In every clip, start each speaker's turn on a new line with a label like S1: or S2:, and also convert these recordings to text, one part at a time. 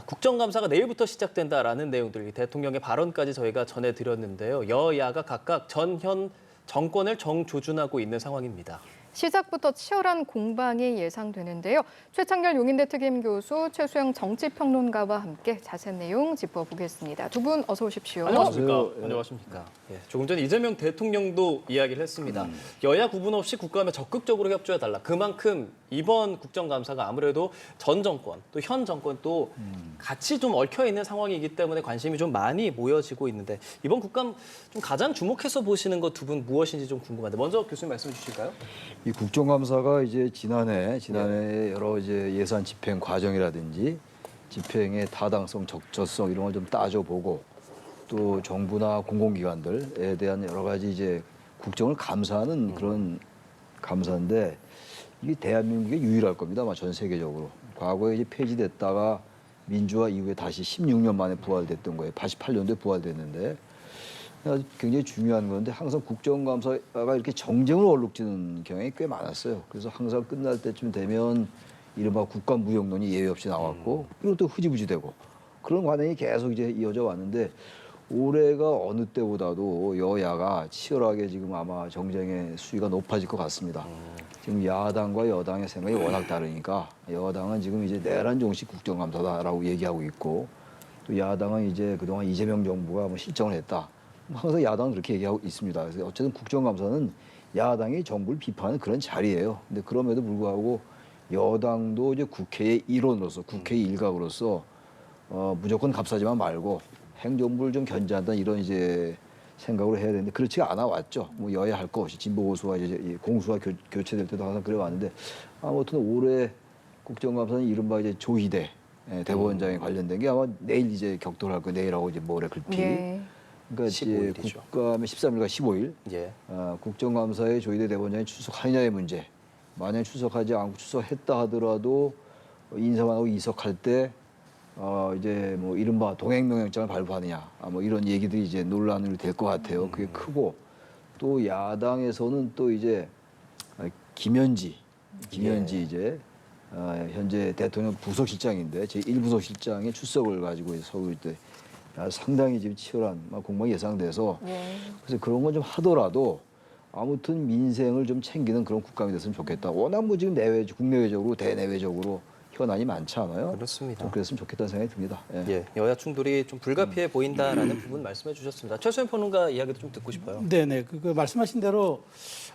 S1: 국정감사가 내일부터 시작된다라는 내용들, 대통령의 발언까지 저희가 전해드렸는데요. 여야가 각각 전현 정권을 정조준하고 있는 상황입니다.
S2: 시작부터 치열한 공방이 예상되는데요. 최창렬 용인대 특임 교수, 최수영 정치평론가와 함께 자세한 내용 짚어보겠습니다. 두 분 어서 오십시오.
S1: 안녕하십니까. 안녕하십니까. 예, 조금 전 이재명 대통령도 이야기를 했습니다. 여야 구분 없이 국감에 적극적으로 협조해달라. 그만큼 이번 국정감사가 아무래도 전 정권, 또 현 정권 또 같이 좀 얽혀있는 상황이기 때문에 관심이 좀 많이 모여지고 있는데 이번 국감 좀 가장 주목해서 보시는 것 두 분 무엇인지 좀 궁금한데 먼저 교수님 말씀해 주실까요?
S3: 이 국정감사가 이제 지난해 여러 이제 예산 집행 과정이라든지 집행의 타당성, 적절성 이런 걸 좀 따져보고 또 정부나 공공기관들에 대한 여러 가지 이제 국정을 감사하는 그런 감사인데 이게 대한민국에 유일할 겁니다. 아마 전 세계적으로. 과거에 이제 폐지됐다가 민주화 이후에 다시 16년 만에 부활됐던 거예요. 88년도에 부활됐는데 굉장히 중요한 건데 항상 국정감사가 이렇게 정쟁으로 얼룩지는 경향이 꽤 많았어요. 그래서 항상 끝날 때쯤 되면 이른바 국가무역론이 예외 없이 나왔고 그리고 또 흐지부지되고 그런 과정이 계속 이제 이어져 왔는데 올해가 어느 때보다도 여야가 치열하게 지금 아마 정쟁의 수위가 높아질 것 같습니다. 지금 야당과 여당의 생각이 워낙 다르니까 여당은 지금 이제 내란 종식 국정감사다라고 얘기하고 있고 또 야당은 이제 그동안 이재명 정부가 뭐 실정을 했다. 항상 야당은 그렇게 얘기하고 있습니다. 그래서 어쨌든 국정감사는 야당이 정부를 비판하는 그런 자리예요. 근데 그럼에도 불구하고 여당도 이제 국회의 일원으로서, 국회의 일각으로서 무조건 감싸지만 말고 행정부를 좀 견제한다는 이런 이제 생각으로 해야 되는데 그렇지가 않아 왔죠. 뭐 여야 할 것 없이 진보 보수와 이제 공수가 교체될 때도 항상 그래 왔는데 아무튼 올해 국정감사는 이른바 이제 조희대 대법원장에 관련된 게 아마 내일 이제 격돌할 거 내일하고 이제 모레 글피.
S2: 네.
S3: 그러니까
S1: 15일이죠.
S3: 국감의 13일과 15일
S1: 예.
S3: 국정감사에 조희대 대법원장이 출석하느냐의 문제. 만약 출석하지 않고 출석했다 하더라도 인사만 하고 이석할 때 이제 뭐 이른바 동행명령장을 발부하느냐 뭐 이런 얘기들이 이제 논란이 될 것 같아요. 그게 크고 또 야당에서는 또 이제 김현지 이제 현재 대통령 부속실장인데 제 1부속실장의 출석을 가지고 서울 때 상당히 지금 치열한 공방이 예상돼서 그래서 그런 건 좀 하더라도 아무튼 민생을 좀 챙기는 그런 국감이 됐으면 좋겠다. 워낙 뭐 지금 국내외적으로 대내외적으로 현안이 많지 않아요?
S1: 그렇습니다.
S3: 좀 그랬으면 좋겠다는 생각이 듭니다.
S1: 예, 여야 충돌이 좀 불가피해 보인다라는 부분 말씀해 주셨습니다. 최수영 평론가 이야기도 좀 듣고 싶어요.
S4: 네네. 그 말씀하신 대로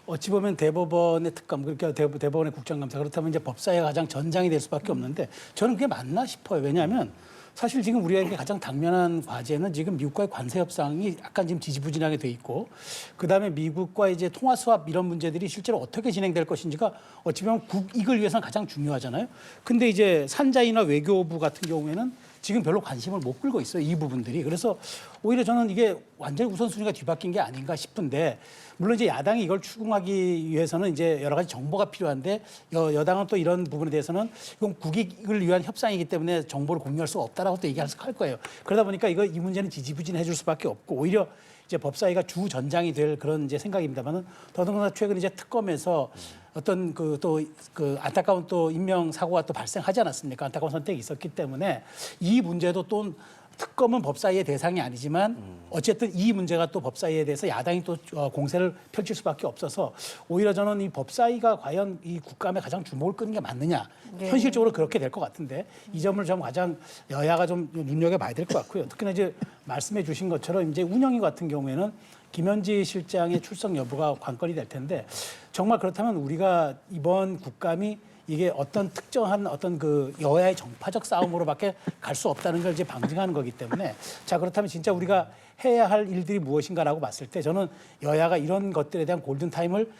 S4: 어찌 보면 대법원의 특감, 그러니까 대법원의 국정감사 그렇다면 이제 법사위가 가장 전장이 될 수밖에 없는데 저는 그게 맞나 싶어요. 왜냐하면 사실 지금 우리에게 가장 당면한 과제는 지금 미국과의 관세 협상이 약간 지금 지지부진하게 돼 있고 그다음에 미국과 이제 통화 수합 이런 문제들이 실제로 어떻게 진행될 것인지가 어찌 보면 국익을 위해서는 가장 중요하잖아요. 근데 이제 산자위나 외교부 같은 경우에는 지금 별로 관심을 못 끌고 있어요. 이 부분들이. 그래서 오히려 저는 이게 완전히 우선순위가 뒤바뀐 게 아닌가 싶은데 물론 이제 야당이 이걸 추궁하기 위해서는 이제 여러 가지 정보가 필요한데 여당은 또 이런 부분에 대해서는 이건 국익을 위한 협상이기 때문에 정보를 공유할 수 없다라고 또 얘기할 거예요. 그러다 보니까 이 문제는 지지부진해 줄 수밖에 없고 오히려 이제 법사위가 주 전장이 될 그런 이제 생각입니다만은 더더군다나 최근 이제 특검에서 어떤 그 안타까운 또 인명 사고가 또 발생하지 않았습니까? 안타까운 선택이 있었기 때문에 이 문제도 또 특검은 법사위의 대상이 아니지만 어쨌든 이 문제가 또 법사위에 대해서 야당이 또 공세를 펼칠 수밖에 없어서 오히려 저는 이 법사위가 과연 이 국감에 가장 주목을 끄는 게 맞느냐 현실적으로 그렇게 될 것 같은데 이 점을 좀 가장 여야가 좀 눈여겨봐야 될 것 같고요. 특히나 이제 말씀해 주신 것처럼 이제 운영위 같은 경우에는 김현지 실장의 출석 여부가 관건이 될 텐데 정말 그렇다면 우리가 이번 국감이 이게 어떤 특정한 어떤 그 여야의 정파적 싸움으로밖에 갈 수 없다는 걸 이제 방증하는 거기 때문에 자 그렇다면 진짜 우리가 해야 할 일들이 무엇인가라고 봤을 때 저는 여야가 이런 것들에 대한 골든타임을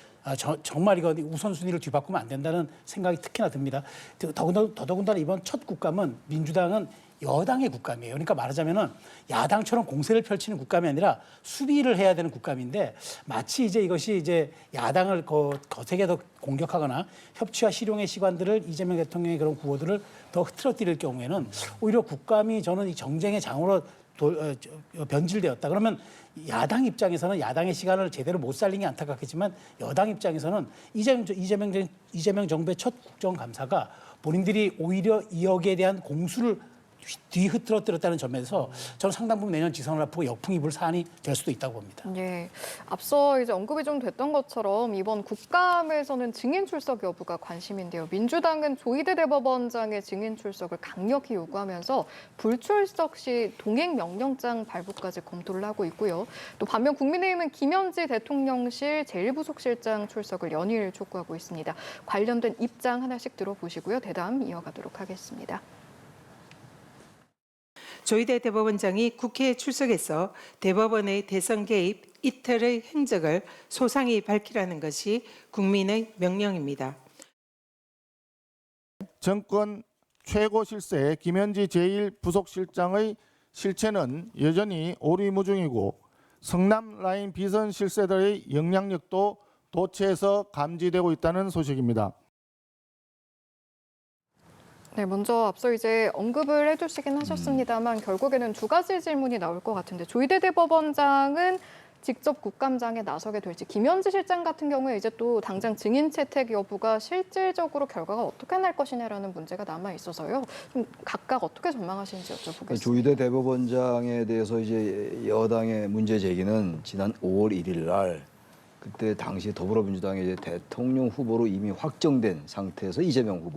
S4: 정말 이거 우선순위를 뒤바꾸면 안 된다는 생각이 특히나 듭니다. 더더군다나 이번 첫 국감은 민주당은 여당의 국감이에요. 그러니까 말하자면은 야당처럼 공세를 펼치는 국감이 아니라 수비를 해야 되는 국감인데 마치 이제 이것이 이제 야당을 거세게 더 공격하거나 협치와 실용의 시관들을 이재명 대통령의 그런 구호들을 더 흐트러뜨릴 경우에는 오히려 국감이 저는 이 정쟁의 장으로 변질되었다. 그러면 야당 입장에서는 야당의 시간을 제대로 못 살린 게 안타깝겠지만 여당 입장에서는 이재명 정부의 첫 국정감사가 본인들이 오히려 여기에 대한 공수를 뒤흐트러뜨렸다는 점에서 저는 상당 부분 내년 지선을 앞두고 역풍이 불 사안이 될 수도 있다고 봅니다.
S2: 예, 앞서 이제 언급이 좀 됐던 것처럼 이번 국감에서는 증인 출석 여부가 관심인데요. 민주당은 조희대 대법원장의 증인 출석을 강력히 요구하면서 불출석 시 동행 명령장 발부까지 검토를 하고 있고요. 또 반면 국민의힘은 김현지 대통령실 제1부속실장 출석을 연일 촉구하고 있습니다. 관련된 입장 하나씩 들어보시고요. 대담 이어가도록 하겠습니다.
S5: 조희대 대법원장이 국회에 출석해서 대법원의 대선 개입 이틀의 행적을 소상히 밝히라는 것이 국민의 명령입니다.
S6: 정권 최고 실세 김현지 제1부속실장의 실체는 여전히 오리무중이고 성남 라인 비선 실세들의 영향력도 도처에서 감지되고 있다는 소식입니다.
S2: 네, 먼저 앞서 이제 언급을 해주시긴 하셨습니다만 결국에는 두 가지 질문이 나올 것 같은데 조희대 대법원장은 직접 국감장에 나서게 될지 김현지 실장 같은 경우에 이제 또 당장 증인 채택 여부가 실질적으로 결과가 어떻게 날 것이냐라는 문제가 남아 있어서요. 좀 각각 어떻게 전망하시는지 여쭤보겠습니다.
S3: 조희대 대법원장에 대해서 이제 여당의 문제 제기는 지난 5월 1일 날 그때 당시 더불어민주당의 이제 대통령 후보로 이미 확정된 상태에서 이재명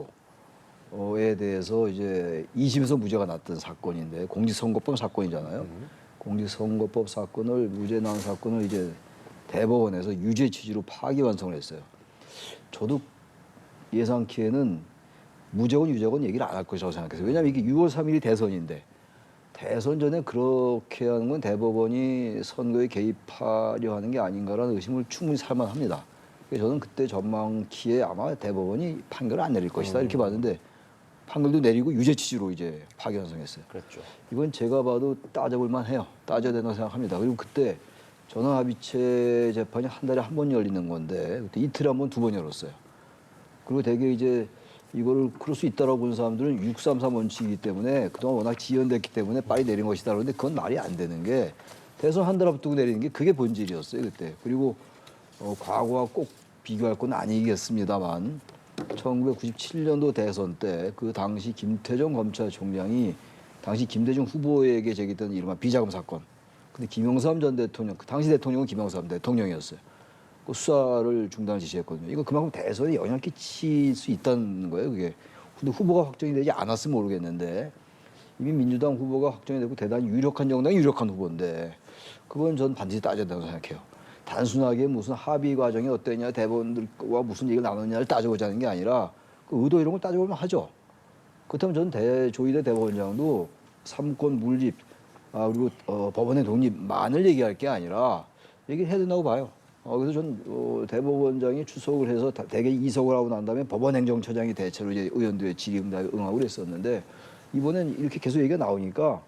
S3: 후보에 대해서 이제 2심에서 무죄가 났던 사건인데 공직선거법 사건이잖아요. 공직선거법 사건을 무죄 나온 사건을 이제 대법원에서 유죄 취지로 파기환송을 했어요. 저도 예상키에는 무죄건 유죄건 얘기를 안 할 것이라고 생각했어요. 왜냐하면 이게 6월 3일이 대선인데 대선 전에 그렇게 하는 건 대법원이 선거에 개입하려 하는 게 아닌가라는 의심을 충분히 살만합니다. 그래서 저는 그때 전망키에 아마 대법원이 판결을 안 내릴 것이다 이렇게 봤는데 판결도 내리고 유죄 취지로 이제 파기환송했어요.
S1: 그렇죠.
S3: 이건 제가 봐도 따져볼 만해요. 따져야 된다고 생각합니다. 그리고 그때 전원합의체 재판이 한 달에 한 번 열리는 건데 그때 이틀에 한 번, 두 번 열었어요. 그리고 되게 이제 이거를 그럴 수 있다라고 보는 사람들은 633 원칙이기 때문에 그동안 워낙 지연됐기 때문에 빨리 내린 것이다. 그런데 그건 말이 안 되는 게 대선 한 달 앞두고 내리는 게 그게 본질이었어요. 그때. 그리고 과거와 꼭 비교할 건 아니겠습니다만 1997년도 대선 때 그 당시 김태정 검찰총장이 당시 김대중 후보에게 제기했던 이른바 비자금 사건. 근데 김영삼 전 대통령, 그 당시 대통령은 김영삼 대통령이었어요. 그 수사를 중단을 지시했거든요. 이거 그만큼 대선에 영향을 끼칠 수 있다는 거예요, 그게. 근데 후보가 확정이 되지 않았으면 모르겠는데 이미 민주당 후보가 확정이 되고 대단히 유력한 정당이 유력한 후보인데 그건 전 반드시 따져야 된다고 생각해요. 단순하게 무슨 합의 과정이 어땠냐, 대법원들과 무슨 얘기를 나눴냐를 따져보자는 게 아니라 그 의도 이런 걸 따져보면 하죠. 그렇다면 저는 조희대 대법원장도 삼권 물집, 그리고 법원의 독립만을 얘기할 게 아니라 얘기를 해야 된다고 봐요. 그래서 전 대법원장이 출석을 해서 대개 이석을 하고 난 다음에 법원행정처장이 대체로 이제 의원들의 질의응답에 응하고 그랬었는데 이번엔 이렇게 계속 얘기가 나오니까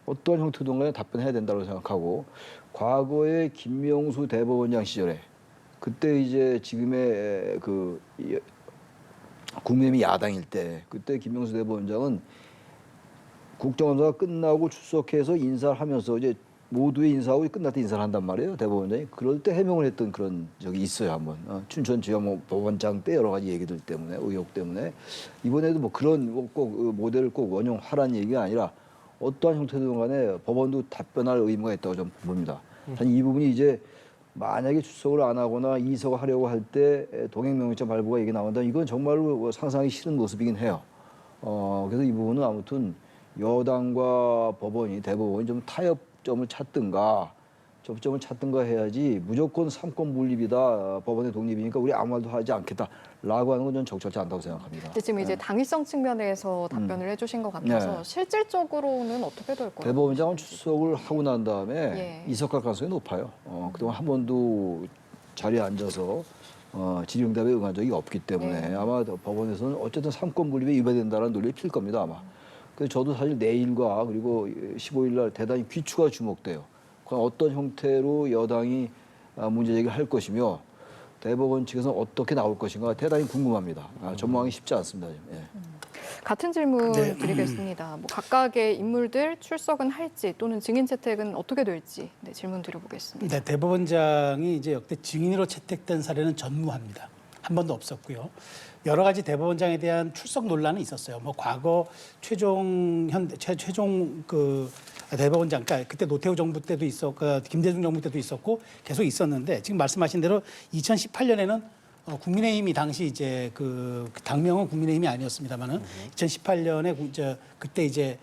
S3: 어떠한 형태든 간에 답변해야 된다고 생각하고 과거에 김명수 대법원장 시절에 그때 이제 지금의 그 국민의힘이 야당일 때 그때 김명수 대법원장은 국정감사가 끝나고 출석해서 인사를 하면서 이제 모두의 인사하고 끝날 때 인사를 한단 말이에요. 대법원장이. 그럴 때 해명을 했던 그런 적이 있어요. 한번. 춘천지검 법원장 때 여러 가지 얘기들 때문에 의혹 때문에 이번에도 뭐 그런 꼭 모델을 꼭 원용하라는 얘기가 아니라 어떠한 형태든 간에 법원도 답변할 의무가 있다고 저는 봅니다. 단 이 부분이 이제 만약에 출석을 안 하거나 이석을 하려고 할 때 동행명령장 발부가 얘기 나온다면 이건 정말로 상상하기 싫은 모습이긴 해요. 그래서 이 부분은 아무튼 여당과 법원이 대법원이 좀 타협점을 찾든가 접점을 찾든가 해야지 무조건 삼권 분립이다 법원의 독립이니까 우리 아무 말도 하지 않겠다라고 하는 건 저는 적절치 않다고 생각합니다.
S2: 근데 지금 이제 당위성 측면에서 답변을 해주신 것 같아서
S3: 네.
S2: 실질적으로는 어떻게 될 거예요?
S3: 대법원장은 출석을 하고 난 다음에
S2: 예.
S3: 이석할 가능성이 높아요. 그동안 한 번도 자리에 앉아서 질의응답에 응한 적이 없기 때문에
S2: 예.
S3: 아마 법원에서는 어쨌든 삼권 분립에 위배된다는 논리를 필 겁니다 아마. 그래서 저도 사실 내일과 그리고 15일 날 대단히 귀추가 주목돼요. 그럼 어떤 형태로 여당이 문제 제기를 할 것이며 대법원 측에서 어떻게 나올 것인가 대단히 궁금합니다. 전망하기 쉽지 않습니다. 예.
S2: 같은 질문
S4: 네.
S2: 드리겠습니다. 뭐 각각의 인물들 출석은 할지 또는 증인 채택은 어떻게 될지 질문 드려보겠습니다.
S4: 네, 대법원장이 이제 역대 증인으로 채택된 사례는 전무합니다. 한 번도 없었고요. 여러 가지 대법원장에 대한 출석 논란은 있었어요. 뭐 과거 최종 그 대법원장, 그러니까 그때 노태우 정부 때도 있었고 김대중 정부 때도 있었고 계속 있었는데 지금 말씀하신 대로 2018년에는 국민의힘이 당시 이제 그 당명은 국민의힘이 아니었습니다만은 2018년에 그때 이제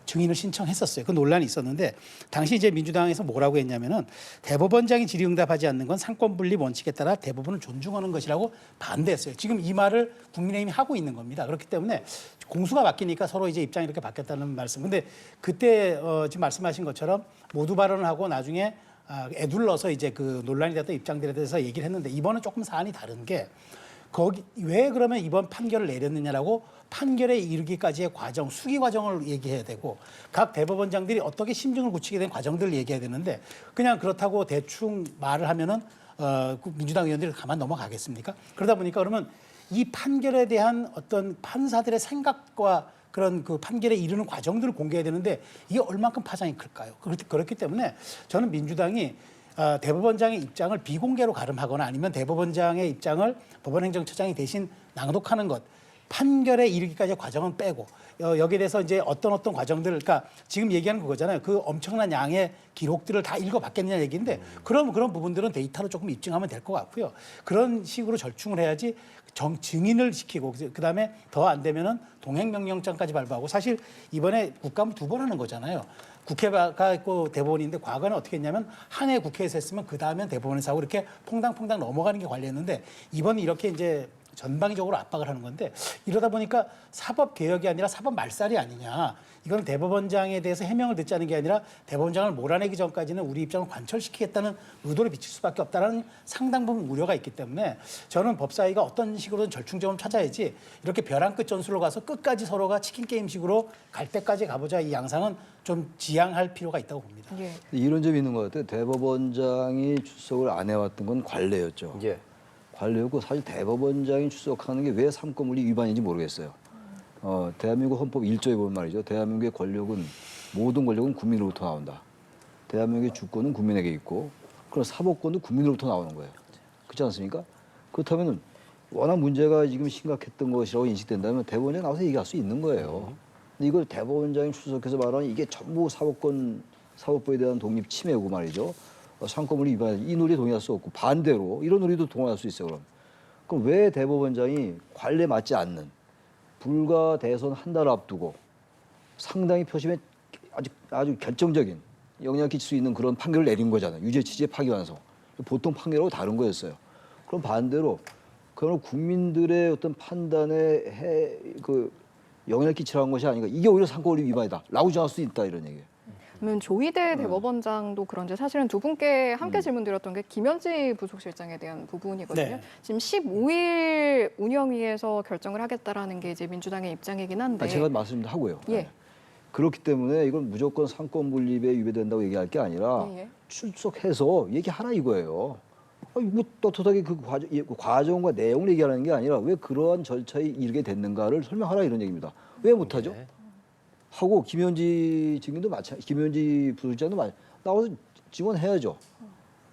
S4: 증인을 신청했었어요. 그 논란이 있었는데 당시 이제 민주당에서 뭐라고 했냐면은 대법원장이 질의응답하지 않는 건 상권분립 원칙에 따라 대법원을 존중하는 것이라고 반대했어요. 지금 이 말을 국민의힘이 하고 있는 겁니다. 그렇기 때문에 공수가 바뀌니까 서로 이제 입장이 이렇게 바뀌었다는 말씀. 근데 그때 지금 말씀하신 것처럼 모두 발언을 하고 나중에 애둘러서 이제 그 논란이 됐던 입장들에 대해서 얘기를 했는데 이번은 조금 사안이 다른 게 거기 왜 그러면 이번 판결을 내렸느냐라고 판결에 이르기까지의 과정, 수기 과정을 얘기해야 되고 각 대법원장들이 어떻게 심증을 굳히게 된 과정들을 얘기해야 되는데 그냥 그렇다고 대충 말을 하면은 민주당 의원들이 가만 넘어가겠습니까? 그러다 보니까 그러면 이 판결에 대한 어떤 판사들의 생각과 그런 그 판결에 이르는 과정들을 공개해야 되는데 이게 얼만큼 파장이 클까요? 그렇기 때문에 저는 민주당이 대법원장의 입장을 비공개로 가름하거나 아니면 대법원장의 입장을 법원행정처장이 대신 낭독하는 것, 판결에 이르기까지의 과정은 빼고 여기에 대해서 이제 어떤 과정들을 그러니까 지금 얘기하는 그거잖아요. 그 엄청난 양의 기록들을 다 읽어봤겠느냐 얘기인데 그런 부분들은 데이터로 조금 입증하면 될 것 같고요. 그런 식으로 절충을 해야지 증인을 시키고 그다음에 더 안 되면은 동행명령장까지 발부하고 사실 이번에 국감을 2번 하는 거잖아요. 국회가 있고 대법원인데 과거는 어떻게 했냐면 한 해 국회에서 했으면 그 다음엔 대법원에서 하고 이렇게 퐁당퐁당 넘어가는 게 관리였는데 이번은 이렇게 이제 전방위적으로 압박을 하는 건데 이러다 보니까 사법 개혁이 아니라 사법 말살이 아니냐. 이건 대법원장에 대해서 해명을 듣자는 게 아니라 대법원장을 몰아내기 전까지는 우리 입장을 관철시키겠다는 의도를 비칠 수밖에 없다는 상당 부분 우려가 있기 때문에 저는 법사위가 어떤 식으로든 절충점을 찾아야지 이렇게 벼랑 끝 전술로 가서 끝까지 서로가 치킨 게임식으로 갈 때까지 가보자 이 양상은 좀 지양할 필요가 있다고 봅니다.
S2: 예.
S3: 이런 점이 있는 것 같아요. 대법원장이 출석을 안 해왔던 건 관례였죠.
S1: 예.
S3: 관례였고 사실 대법원장이 출석하는 게 왜 삼권분립 위반인지 모르겠어요. 대한민국 헌법 1조에 보면 말이죠. 대한민국의 권력은 모든 권력은 국민으로부터 나온다. 대한민국의 주권은 국민에게 있고 그럼 사법권도 국민으로부터 나오는 거예요. 그렇지 않습니까? 그렇다면 워낙 문제가 지금 심각했던 것이라고 인식된다면 대법원장이 나와서 얘기할 수 있는 거예요. 근데 이걸 대법원장이 출석해서 말하는 이게 전부 사법부에 대한 독립 침해고 말이죠. 상권분립 위반 이 논리에 동의할 수 없고 반대로 이런 논리도 동의할 수 있어요. 그럼 왜 대법원장이 관례에 맞지 않는 불과 대선 한 달 앞두고 상당히 표심에 아주 결정적인 영향을 끼칠 수 있는 그런 판결을 내린 거잖아요. 유죄 취지의 파기환송. 보통 판결하고 다른 거였어요. 그럼 반대로 그러면 국민들의 어떤 판단에 영향을 끼치라는 것이 아닌가. 이게 오히려 상권분립 위반이다. 라고 주장할 수 있다 이런 얘기예요.
S2: 그러면 조희대 대법원장도 그런데 사실은 두 분께 함께 질문드렸던 게 김현지 부속실장에 대한 부분이거든요.
S4: 네.
S2: 지금 15일 운영위에서 결정을 하겠다라는 게 이제 민주당의 입장이긴 한데.
S3: 제가 말씀하고요.
S2: 예.
S3: 그렇기 때문에 이건 무조건 상권분립에 위배된다고 얘기할 게 아니라
S2: 예.
S3: 출석해서 얘기하라 이거예요. 뭐 떳떳하게 그 과정과 내용을 얘기하는 게 아니라 왜 그러한 절차에 이르게 됐는가를 설명하라 이런 얘기입니다. 왜 못하죠?
S1: 예.
S3: 하고 김현지 증인도 김현지 부실장도 나와서 지원해야죠.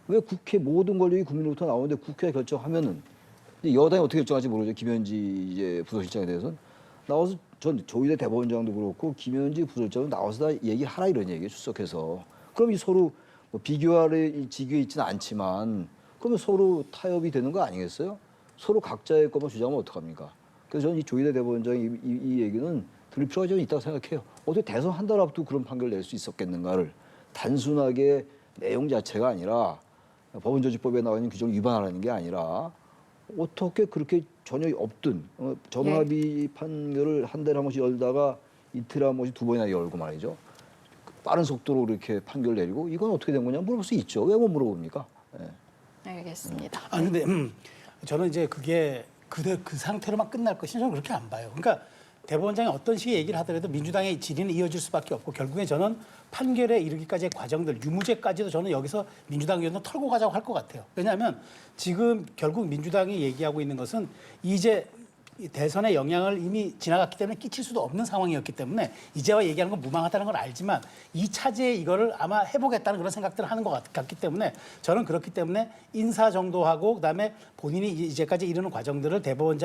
S3: 왜 국회 모든 권력이 국민으로부터 나오는데 국회가 결정하면은 여당이 어떻게 결정할지 모르죠. 김현지 이제 부실장에 대해서는 나와서 전 조희대 대법원장도 그렇고 김현지 부실장도 나와서 다 얘기하라 이런 얘기예요. 출석해서. 그럼 이 서로 뭐 비교할 지경에 있지는 않지만 그러면 서로 타협이 되는 거 아니겠어요? 서로 각자의 것만 주장하면 어떡합니까? 그래서 저는 이 조희대 대법원장의 이 얘기는 들을 필요가 좀 있다고 생각해요. 어떻게 대선 한 달 앞두고 그런 판결을 낼 수 있었겠는가를 단순하게 내용 자체가 아니라 법원조직법에 나와 있는 규정을 위반하라는 게 아니라 어떻게 그렇게 전혀 없던 정합의 판결을 한 달에 한 번씩 열다가 이틀에 한 번씩 2번이나 열고 말이죠. 빠른 속도로 이렇게 판결을 내리고 이건 어떻게 된 거냐 물어볼 수 있죠. 왜 못 물어봅니까? 네.
S2: 알겠습니다.
S4: 근데 저는 이제 그게 그 상태로만 끝날 것이 저는 그렇게 안 봐요. 그러니까 대법원장이 어떤 식의 얘기를 하더라도 민주당의 질의는 이어질 수밖에 없고 결국에 저는 판결에 이르기까지의 과정들, 유무죄까지도 저는 여기서 민주당 의원은 털고 가자고 할 것 같아요. 왜냐하면 지금 결국 민주당이 얘기하고 있는 것은 이제 이 대선의 영향을 이미 지나갔기 때문에 끼칠 수도 없는 상황이었기 때문에 이제와 얘기하는 건 무방하다는 걸 알지만 이 차제에 이거를 아마 해보겠다는 그런 생각들을 하는 것 같기 때문에 저는 그렇기 때문에 인사 정도 하고 그다음에 본인이 이제까지 이르는 과정들을 대법원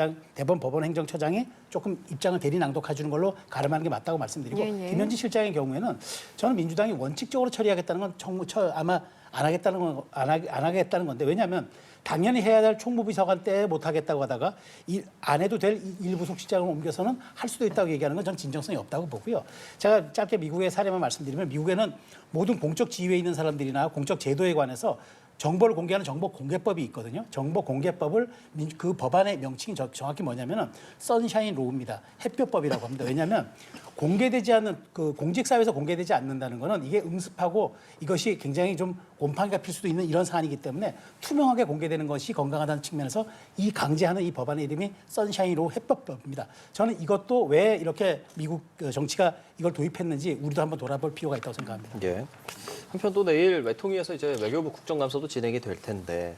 S4: 법원행정처장이 조금 입장을 대리 낭독해 주는 걸로 가름하는 게 맞다고 말씀드리고
S2: 예.
S4: 김현지 실장의 경우에는 저는 민주당이 원칙적으로 처리하겠다는 건 아마 안 하겠다는 건데 왜냐하면 당연히 해야 될 총무비서관 때 못 하겠다고 하다가 안 해도 될 일부 속실장을 옮겨서는 할 수도 있다고 얘기하는 건 전 진정성이 없다고 보고요. 제가 짧게 미국의 사례만 말씀드리면 미국에는 모든 공적 지위에 있는 사람들이나 공적 제도에 관해서 정보를 공개하는 정보공개법이 있거든요. 정보공개법을 그 법안의 명칭이 정확히 뭐냐면은 선샤인 로우입니다. 햇볕법이라고 합니다. 왜냐하면 공개되지 않는 그 공직사회에서 공개되지 않는다는 거는 이게 응습하고 이것이 굉장히 좀 곰팡이가 필 수도 있는 이런 사안이기 때문에 투명하게 공개되는 것이 건강하다는 측면에서 이 강제하는 이 법안의 이름이 선샤인 로우 햇볕법입니다. 저는 이것도 왜 이렇게 미국 정치가 이걸 도입했는지 우리도 한번 돌아볼 필요가 있다고 생각합니다.
S1: 예. 한편 또 내일 외통위에서 이제 외교부 국정감사도 진행이 될 텐데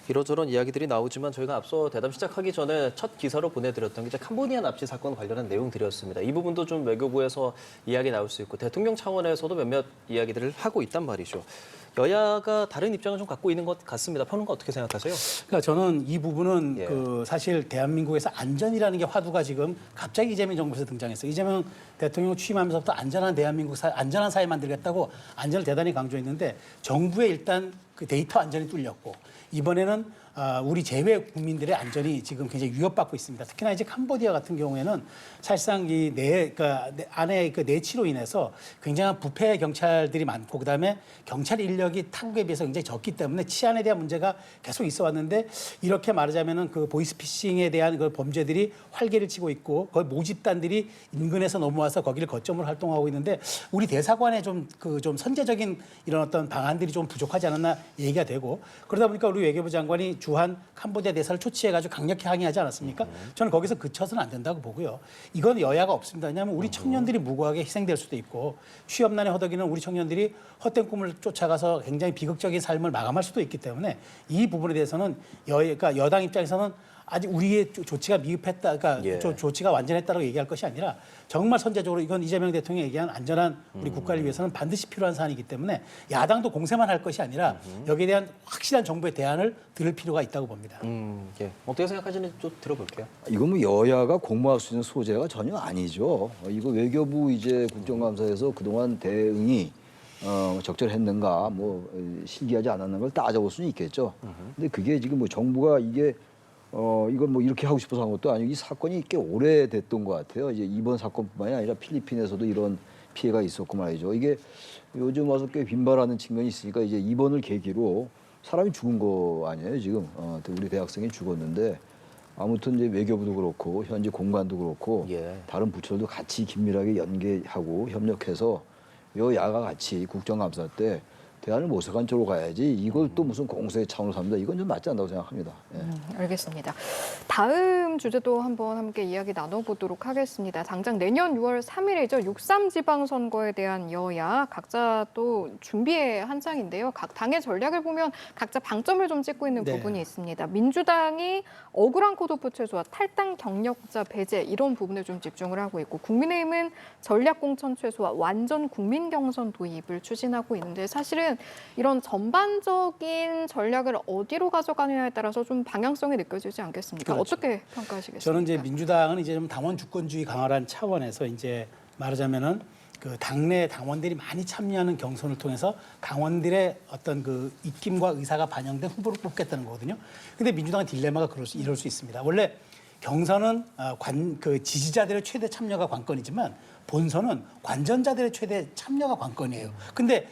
S1: 이러저런 이야기들이 나오지만 저희가 앞서 대담 시작하기 전에 첫 기사로 보내드렸던 게 이제 캄보디아 납치 사건 관련한 내용들이었습니다. 이 부분도 좀 외교부에서 이야기 나올 수 있고 대통령 차원에서도 몇몇 이야기들을 하고 있단 말이죠. 여야가 다른 입장을 좀 갖고 있는 것 같습니다. 평론가 어떻게 생각하세요?
S4: 그러니까 저는 이 부분은
S1: 예.
S4: 그 사실 대한민국에서 안전이라는 게 화두가 지금 갑자기 이재명 정부에서 등장했어요. 이재명 대통령 취임하면서부터 안전한 대한민국 안전한 사회 만들겠다고 안전을 대단히 강조했는데 정부의 일단 그 데이터 안전이 뚫렸고 이번에는 우리 제외 국민들의 안전이 지금 굉장히 위협받고 있습니다. 특히나 이제 캄보디아 같은 경우에는 사실상 안에 그 내치로 인해서 굉장한 부패 경찰들이 많고 그다음에 경찰 인력이 타국에 비해서 굉장히 적기 때문에 치안에 대한 문제가 계속 있어 왔는데 이렇게 말하자면은 그 보이스피싱에 대한 그 범죄들이 활개를 치고 있고 거의 모집단들이 인근에서 넘어와서 거기를 거점으로 활동하고 있는데 우리 대사관에 좀 선제적인 이런 어떤 방안들이 좀 부족하지 않았나 얘기가 되고 그러다 보니까 우리 외교부 장관이 주한 캄보디아 대사를 초치해가지고 강력히 항의하지 않았습니까? 저는 거기서 그쳐서는 안 된다고 보고요. 이건 여야가 없습니다. 왜냐하면 우리 청년들이 무고하게 희생될 수도 있고 취업난에 허덕이는 우리 청년들이 헛된 꿈을 쫓아가서 굉장히 비극적인 삶을 마감할 수도 있기 때문에 이 부분에 대해서는 그러니까 여당 입장에서는 아직 우리의 조치가 미흡했다, 그러니까
S1: 예.
S4: 조치가 완전했다고 얘기할 것이 아니라 정말 선제적으로 이건 이재명 대통령이 얘기한 안전한 우리 국가를 위해서는 반드시 필요한 사안이기 때문에 야당도 공세만 할 것이 아니라 여기에 대한 확실한 정부의 대안을 들을 필요가 있다고 봅니다.
S1: 예. 어떻게 생각하시는지 좀 들어볼게요.
S3: 이건 뭐 여야가 공모할 수 있는 소재가 전혀 아니죠. 이거 외교부 이제 국정감사에서 그동안 대응이 적절했는가, 뭐 실기하지 않았는 걸 따져볼 수는 있겠죠. 근데 그게 지금 뭐 정부가 이게 이걸 뭐 이렇게 하고 싶어서 한 것도 아니고 이 사건이 꽤 오래됐던 것 같아요. 이제 이번 사건뿐만이 아니라 필리핀에서도 이런 피해가 있었고 말이죠. 이게 요즘 와서 꽤 빈발하는 측면이 있으니까 이제 이번을 계기로 사람이 죽은 거 아니에요 지금. 우리 대학생이 죽었는데 아무튼 이제 외교부도 그렇고 현재 공관도 그렇고
S1: 예.
S3: 다른 부처들도 같이 긴밀하게 연계하고 협력해서 여야가 같이 국정감사 때 대안을 모색한 쪽으로 가야지 이걸 또 무슨 공세 차원으로 삽니다. 이건 좀 맞지 않다고 생각합니다. 예.
S2: 알겠습니다. 다음 주제도 한번 함께 이야기 나눠보도록 하겠습니다. 당장 내년 6월 3일이죠. 6.3 지방선거에 대한 여야 각자 또 준비의 한창인데요. 각 당의 전략을 보면 각자 방점을 좀 찍고 있는
S4: 네.
S2: 부분이 있습니다. 민주당이 억울한 컷오프 최소화, 탈당 경력자 배제 이런 부분에 좀 집중을 하고 있고 국민의힘은 전략 공천 최소화, 완전 국민 경선 도입을 추진하고 있는데 사실은 이런 전반적인 전략을 어디로 가져가느냐에 따라서 좀 방향성이 느껴지지 않겠습니까?
S4: 그렇죠.
S2: 어떻게 평가하시겠습니까?
S4: 저는 이제 민주당은 이제 좀 당원 주권주의 강화라는 차원에서 이제 말하자면은 그 당내 당원들이 많이 참여하는 경선을 통해서 당원들의 어떤 그 입김과 의사가 반영된 후보를 뽑겠다는 거거든요. 근데 민주당의 딜레마가 이럴 수 있습니다. 원래 경선은 그 지지자들의 최대 참여가 관건이지만 본선은 관전자들의 최대 참여가 관건이에요. 근데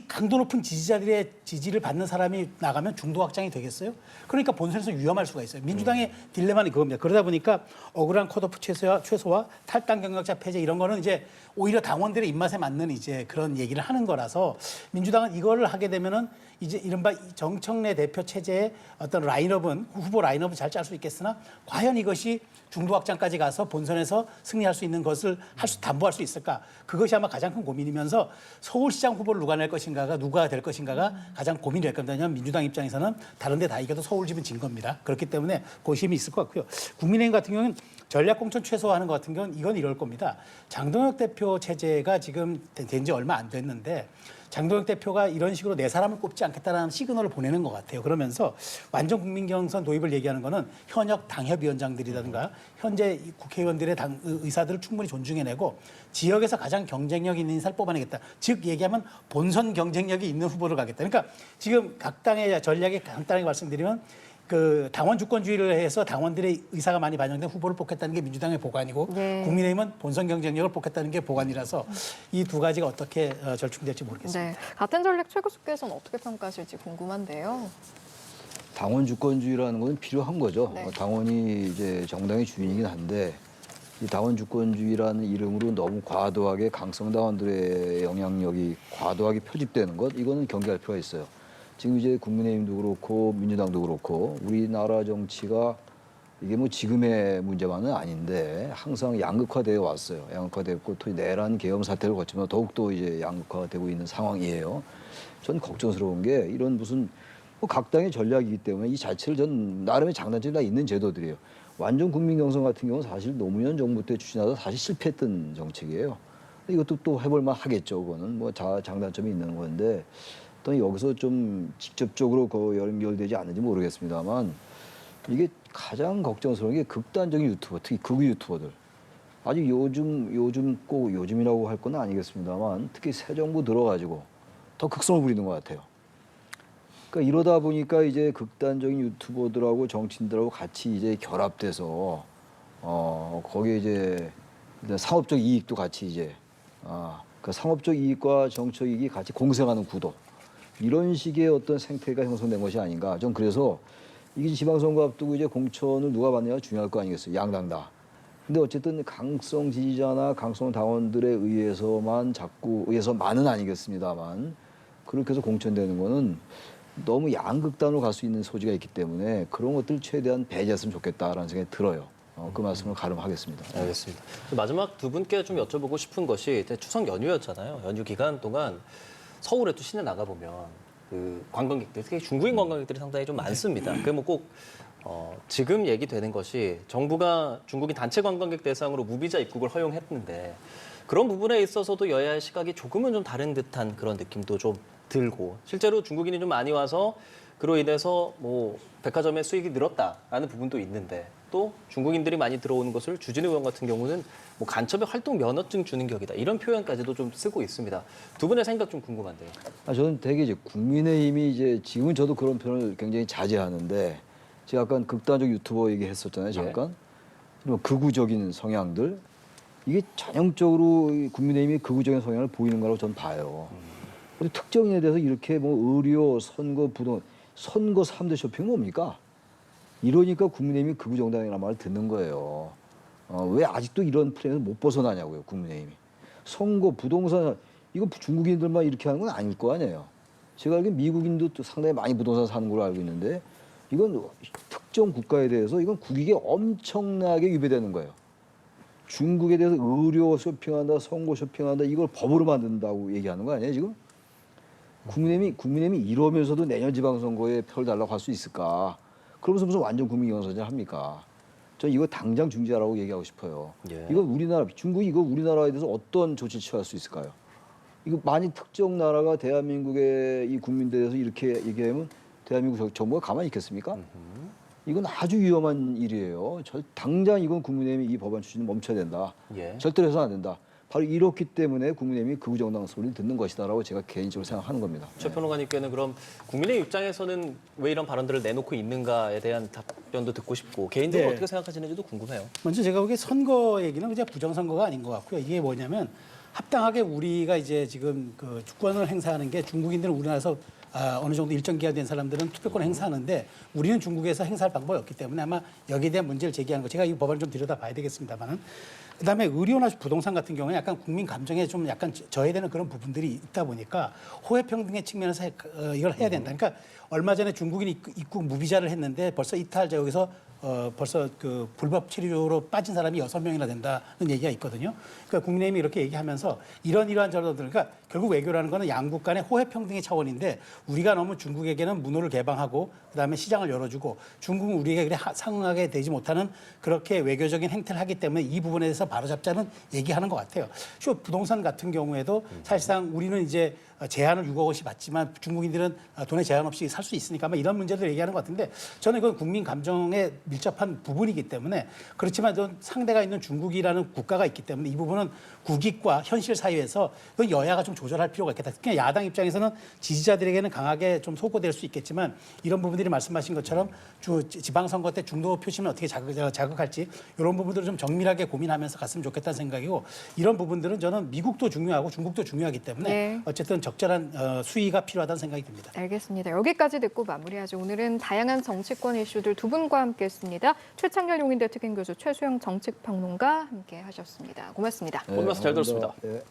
S4: 강도 높은 지지자들의 지지를 받는 사람이 나가면 중도 확장이 되겠어요? 그러니까 본선에서 위험할 수가 있어요. 민주당의 딜레마는 그겁니다. 그러다 보니까 억울한 컷오프 최소와 탈당 경력자 폐지 이런 거는 이제 오히려 당원들의 입맛에 맞는 이제 그런 얘기를 하는 거라서 민주당은 이거를 하게 되면은 이제 이른바 정청래 대표 체제의 어떤 후보 라인업은 잘 짤 수 있겠으나 과연 이것이 중도 확장까지 가서 본선에서 승리할 수 있는 것을 할 수 담보할 수 있을까? 그것이 아마 가장 큰 고민이면서 서울시장 후보를 누가 낼 것인가가 누가 될 것인가가 가장 고민이 될 겁니다. 왜냐하면 민주당 입장에서는 다른 데 다 이겨도 서울집은 진 겁니다. 그렇기 때문에 고심이 있을 것 같고요. 국민의힘 같은 경우는 전략공천 최소화하는 것 같은 경우는 이건 이럴 겁니다. 장동혁 대표 체제가 지금 된 지 얼마 안 됐는데 장동혁 대표가 이런 식으로 내 사람을 꼽지 않겠다라는 시그널을 보내는 것 같아요. 그러면서 완전 국민 경선 도입을 얘기하는 거는 현역 당협위원장들이라든가 현재 국회의원들의 당 의사들을 충분히 존중해내고 지역에서 가장 경쟁력 있는 인사를 뽑아내겠다. 즉 얘기하면 본선 경쟁력이 있는 후보를 가겠다. 그러니까 지금 각 당의 전략에 간단하게 말씀드리면 그 당원 주권주의를 해서 당원들의 의사가 많이 반영된 후보를 뽑겠다는 게 민주당의 보관이고
S2: 네.
S4: 국민의힘은 본선 경쟁력을 뽑겠다는 게 보관이라서 이 두 가지가 어떻게 절충될지 모르겠습니다.
S2: 네. 같은 전략 최고수께서는 어떻게 평가하실지 궁금한데요.
S3: 당원 주권주의라는 건 필요한 거죠.
S2: 네.
S3: 당원이 이제 정당의 주인이긴 한데 이 당원 주권주의라는 이름으로 너무 과도하게 강성 당원들의 영향력이 과도하게 표집되는 것 이거는 경계할 필요가 있어요. 지금 이제 국민의힘도 그렇고 민주당도 그렇고 우리나라 정치가 이게 뭐 지금의 문제만은 아닌데 항상 양극화되어 왔어요. 양극화됐고 또 내란 계엄 사태를 거치면 더욱더 이제 양극화되고 있는 상황이에요. 전 걱정스러운 게 이런 무슨 뭐 각 당의 전략이기 때문에 이 자체를 전 나름의 장단점이 다 있는 제도들이에요. 완전 국민 경선 같은 경우는 사실 노무현 정부 때 추진하다 사실 실패했던 정책이에요. 이것도 또 해볼만 하겠죠. 그거는 뭐 장단점이 있는 건데 또 여기서 좀 직접적으로 연결되지 않는지 모르겠습니다만 이게 가장 걱정스러운 게 극단적인 유튜버, 특히 극우 유튜버들. 아직 요즘 꼭 요즘이라고 할 건 아니겠습니다만 특히 새 정부 들어가지고 더 극성을 부리는 것 같아요. 그러니까 이러다 보니까 이제 극단적인 유튜버들하고 정치인들하고 같이 이제 결합돼서 거기에 이제 상업적 이익도 같이 이제 그 상업적 이익과 정치적 이익이 같이 공생하는 구도. 이런 식의 어떤 생태가 형성된 것이 아닌가. 좀 그래서 이게 지방선거 앞두고 이제 공천을 누가 받느냐가 중요할 거 아니겠어요. 양당 다. 근데 어쨌든 강성 지지자나 강성 당원들에 의해서만은 아니겠습니다만 그렇게 해서 공천되는 거는 너무 양극단으로 갈 수 있는 소지가 있기 때문에 그런 것들 최대한 배제했으면 좋겠다라는 생각이 들어요. 그 말씀을 가름하겠습니다.
S1: 알겠습니다. 마지막 두 분께 좀 여쭤보고 싶은 것이 이제 추석 연휴였잖아요. 연휴 기간 동안 서울에 또 시내 나가보면 그 관광객들, 특히 중국인 관광객들이 상당히 좀 많습니다. 그게 뭐 꼭 지금 얘기되는 것이 정부가 중국인 단체 관광객 대상으로 무비자 입국을 허용했는데 그런 부분에 있어서도 여야의 시각이 조금은 좀 다른 듯한 그런 느낌도 좀 들고 실제로 중국인이 좀 많이 와서 그로 인해서 뭐 백화점의 수익이 늘었다라는 부분도 있는데 또 중국인들이 많이 들어오는 것을 주진우 의원 같은 경우는 뭐 간첩의 활동 면허증 주는 격이다 이런 표현까지도 좀 쓰고 있습니다. 두 분의 생각 좀 궁금한데요.
S3: 저는 되게 이제 국민의힘이 이제 지금은 저도 그런 표현을 굉장히 자제하는데 제가 아까 극단적 유튜버 얘기했었잖아요. 잠깐. 극우적인 성향들 이게 전형적으로 국민의힘이 극우적인 성향을 보이는 거라고 저는 봐요. 근데 특정인에 대해서 이렇게 뭐 의료, 선거, 부동, 선거 3대 쇼핑 뭡니까? 이러니까 국민의힘이 극우 정당이라는 말을 듣는 거예요. 왜 아직도 이런 프레임을 못 벗어나냐고요, 국민의힘이. 선거, 부동산, 이거 중국인들만 이렇게 하는 건 아닐 거 아니에요. 제가 알기로는 미국인도 또 상당히 많이 부동산 사는 걸로 알고 있는데 이건 특정 국가에 대해서 이건 국익에 엄청나게 위배되는 거예요. 중국에 대해서 의료 쇼핑한다, 선거 쇼핑한다, 이걸 법으로 만든다고 얘기하는 거 아니에요, 지금? 국민의힘이 이러면서도 내년 지방선거에 표를 달라고 할 수 있을까? 그러면서 무슨 완전 국민경선을 합니까? 저 이거 당장 중지하라고 얘기하고 싶어요.
S1: 예.
S3: 이거 중국이 이거 우리나라에 대해서 어떤 조치를 취할 수 있을까요? 이거 만약 특정 나라가 대한민국의 이 국민들에 대해서 이렇게 얘기하면 대한민국 정부가 가만히 있겠습니까? 이건 아주 위험한 일이에요. 당장 이건 국민의힘이 이 법안 추진을 멈춰야 된다.
S1: 예.
S3: 절대로 해서는 안 된다. 바로 이렇기 때문에 국민의힘이 극우정당 소리를 듣는 것이다라고 제가 개인적으로 생각하는 겁니다.
S1: 최 평론가님께는 그럼 국민의 입장에서는 왜 이런 발언들을 내놓고 있는가에 대한 답변도 듣고 싶고 개인적으로
S4: 네.
S1: 어떻게 생각하시는지도 궁금해요.
S4: 먼저 제가 보기에 선거 얘기는 그냥 부정선거가 아닌 것 같고요. 이게 뭐냐면 합당하게 우리가 이제 지금 그 주권을 행사하는 게 중국인들은 우리나라에서 어느 정도 일정 기간 된 사람들은 투표권을 행사하는데 우리는 중국에서 행사할 방법이 없기 때문에 아마 여기에 대한 문제를 제기하는 거 제가 이 법안을 좀 들여다봐야 되겠습니다만은 그다음에 의료나 부동산 같은 경우에 약간 국민 감정에 좀 약간 저해되는 그런 부분들이 있다 보니까 호혜평등의 측면에서 이걸 해야 된다. 그러니까 얼마 전에 중국인 입국 무비자를 했는데 벌써 이탈자 여기서 벌써 그 불법 체류로 빠진 사람이 6명이나 된다는 얘기가 있거든요. 그러니까 국민의힘이 이렇게 얘기하면서 이러한 저러들, 그러니까 결국 외교라는 거는 양국 간의 호혜 평등의 차원인데 우리가 너무 중국에게는 문호를 개방하고 그다음에 시장을 열어주고 중국은 우리에게 그래 상응하게 되지 못하는 그렇게 외교적인 행태를 하기 때문에 이 부분에 대해서 바로잡자는 얘기하는 것 같아요. 부동산 같은 경우에도 사실상 우리는 이제 제한을 6억 원씩 받지만 중국인들은 돈에 제한 없이 살 수 있으니까 아마 이런 문제들 얘기하는 것 같은데 저는 이건 국민 감정에 밀접한 부분이기 때문에 그렇지만 상대가 있는 중국이라는 국가가 있기 때문에 이 부분은 국익과 현실 사회에서 이건 여야가 좀 조절할 필요가 있겠다. 특히 야당 입장에서는 지지자들에게는 강하게 좀 소구될 수 있겠지만 이런 부분들이 말씀하신 것처럼 지방선거 때 중도 표심을 어떻게 자극할지 이런 부분들을 좀 정밀하게 고민하면서 갔으면 좋겠다는 생각이고 이런 부분들은 저는 미국도 중요하고 중국도 중요하기 때문에
S2: 네.
S4: 어쨌든 적절한 수위가 필요하다는 생각이 듭니다.
S2: 알겠습니다. 여기까지 듣고 마무리하죠. 오늘은 다양한 정치권 이슈들 두 분과 함께했습니다. 최창렬 용인대 특임교수, 최수영 정책평론가 함께하셨습니다. 고맙습니다.
S1: 오늘 말씀 잘 들었습니다.
S3: 네.